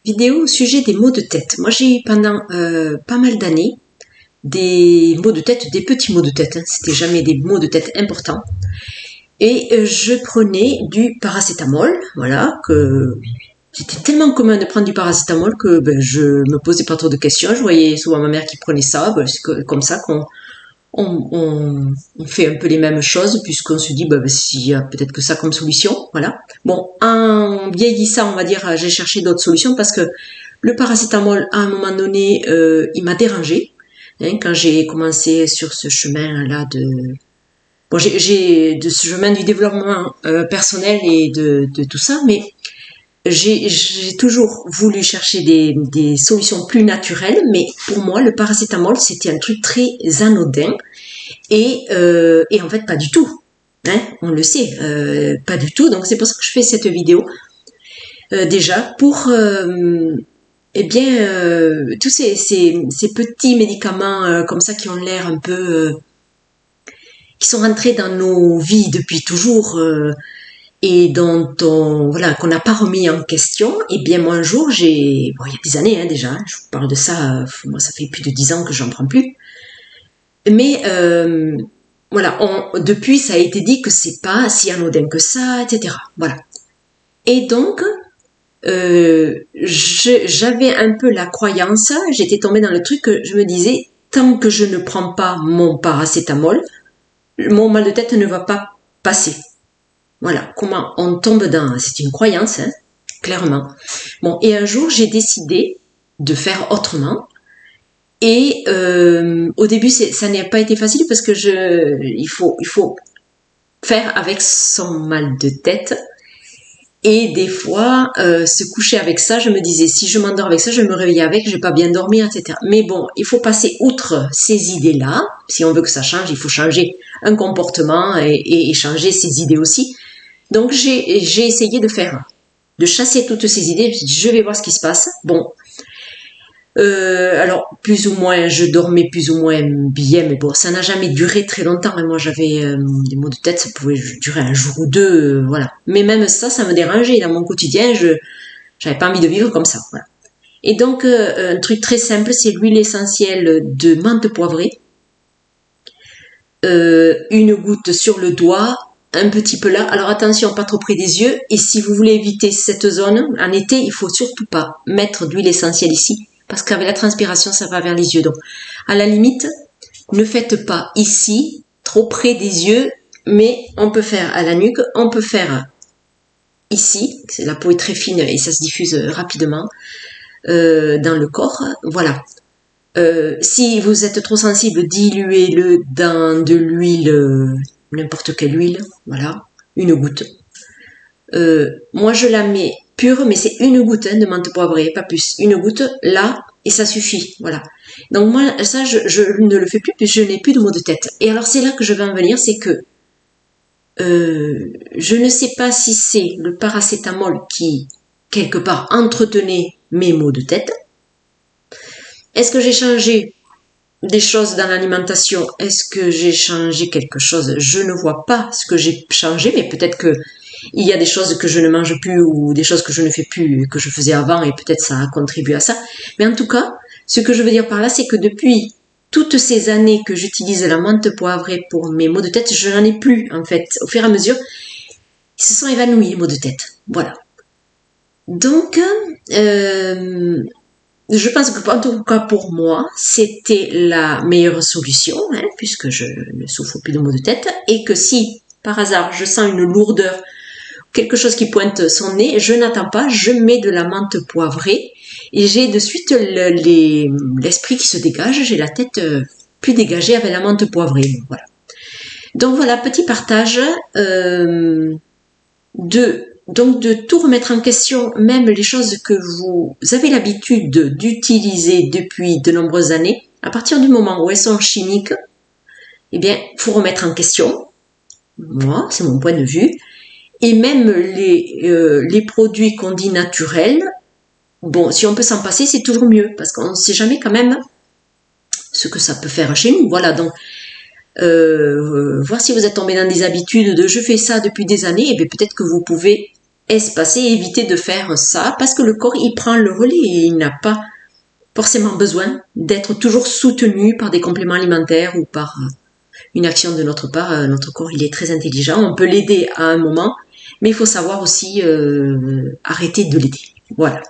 Vidéo au sujet des maux de tête. Moi, j'ai eu pendant pas mal d'années des maux de tête, des petits maux de tête. C'était jamais des maux de tête importants. Et je prenais du paracétamol, voilà, que c'était tellement commun de prendre du paracétamol que je me posais pas trop de questions. Je voyais souvent ma mère qui prenait ça, c'est comme ça qu'on on fait un peu les mêmes choses puisqu'on se dit s'il y a peut-être que ça comme solution, voilà. Bon, en vieillissant, on va dire, j'ai cherché d'autres solutions parce que le paracétamol, à un moment donné, il m'a dérangé quand j'ai commencé sur ce chemin-là j'ai de ce chemin du développement personnel et de tout ça, mais j'ai toujours voulu chercher des solutions plus naturelles, mais pour moi, le paracétamol, c'était un truc très anodin et en fait, pas du tout. Hein, on le sait, pas du tout. Donc, c'est pour ça que je fais cette vidéo. Déjà, pour tous ces petits médicaments comme ça qui ont l'air un peu... qui sont rentrés dans nos vies depuis toujours... et dont qu'on n'a pas remis en question, et bien moi un jour il y a des années déjà, je vous parle de ça, moi ça fait plus de 10 ans que j'en prends plus, mais depuis ça a été dit que c'est pas si anodin que ça, etc. Voilà. Et donc j'avais un peu la croyance, j'étais tombée dans le truc que je me disais, tant que je ne prends pas mon paracétamol, mon mal de tête ne va pas passer. Voilà, comment on tombe dans... C'est une croyance, hein, clairement. Bon, et un jour, j'ai décidé de faire autrement. Et au début, ça n'a pas été facile parce que il faut faire avec son mal de tête. Et des fois, se coucher avec ça, je me disais, si je m'endors avec ça, je me réveille avec, je vais pas bien dormir, etc. Mais bon, il faut passer outre ces idées-là. Si on veut que ça change, il faut changer un comportement et changer ses idées aussi. Donc j'ai essayé de chasser toutes ces idées. Je vais voir ce qui se passe. Bon, alors plus ou moins, je dormais plus ou moins bien, mais bon, ça n'a jamais duré très longtemps. Moi, j'avais des maux de tête, ça pouvait durer un jour ou deux, voilà. Mais même ça me dérangeait dans mon quotidien. J'avais pas envie de vivre comme ça. Voilà. Et donc un truc très simple, c'est l'huile essentielle de menthe poivrée. Une goutte sur le doigt, un petit peu là. Alors attention, pas trop près des yeux. Et si vous voulez éviter cette zone, en été, il faut surtout pas mettre d'huile essentielle ici, parce qu'avec la transpiration, ça va vers les yeux. Donc, à la limite, ne faites pas ici, trop près des yeux, mais on peut faire à la nuque, on peut faire ici. La peau est très fine et ça se diffuse rapidement dans le corps. Voilà. Si vous êtes trop sensible, diluez-le dans de l'huile, n'importe quelle huile, voilà, une goutte. Moi je la mets pure, mais c'est une goutte de menthe poivrée, pas plus. Une goutte là, et ça suffit, voilà. Donc moi ça je ne le fais plus, puisque je n'ai plus de maux de tête. Et alors c'est là que je vais en venir, c'est que je ne sais pas si c'est le paracétamol qui, quelque part, entretenait mes maux de tête. Est-ce que j'ai changé des choses dans l'alimentation? Est-ce que j'ai changé quelque chose? Je ne vois pas ce que j'ai changé, mais peut-être que il y a des choses que je ne mange plus ou des choses que je ne fais plus, que je faisais avant, et peut-être ça a contribué à ça. Mais en tout cas, ce que je veux dire par là, c'est que depuis toutes ces années que j'utilise la menthe poivrée pour mes maux de tête, je n'en ai plus, en fait. Au fur et à mesure, ils se sont évanouis, les maux de tête. Voilà. Donc, je pense que, en tout cas pour moi, c'était la meilleure solution, hein, puisque je ne souffre plus de maux de tête, et que si, par hasard, je sens une lourdeur, quelque chose qui pointe son nez, je n'attends pas, je mets de la menthe poivrée, et j'ai de suite l'esprit qui se dégage, j'ai la tête plus dégagée avec la menthe poivrée. Voilà. Donc voilà, petit partage de tout remettre en question, même les choses que vous avez l'habitude d'utiliser depuis de nombreuses années. À partir du moment où elles sont chimiques, eh bien, faut remettre en question. Moi, c'est mon point de vue. Et même les produits qu'on dit naturels, bon, si on peut s'en passer, c'est toujours mieux, parce qu'on ne sait jamais quand même ce que ça peut faire chez nous. Voilà, donc voir si vous êtes tombé dans des habitudes de je fais ça depuis des années, et bien peut-être que vous pouvez espacer, éviter de faire ça, parce que le corps, il prend le relais et il n'a pas forcément besoin d'être toujours soutenu par des compléments alimentaires ou par une action de notre part. Notre corps, il est très intelligent, on peut l'aider à un moment, mais il faut savoir aussi arrêter de l'aider. Voilà.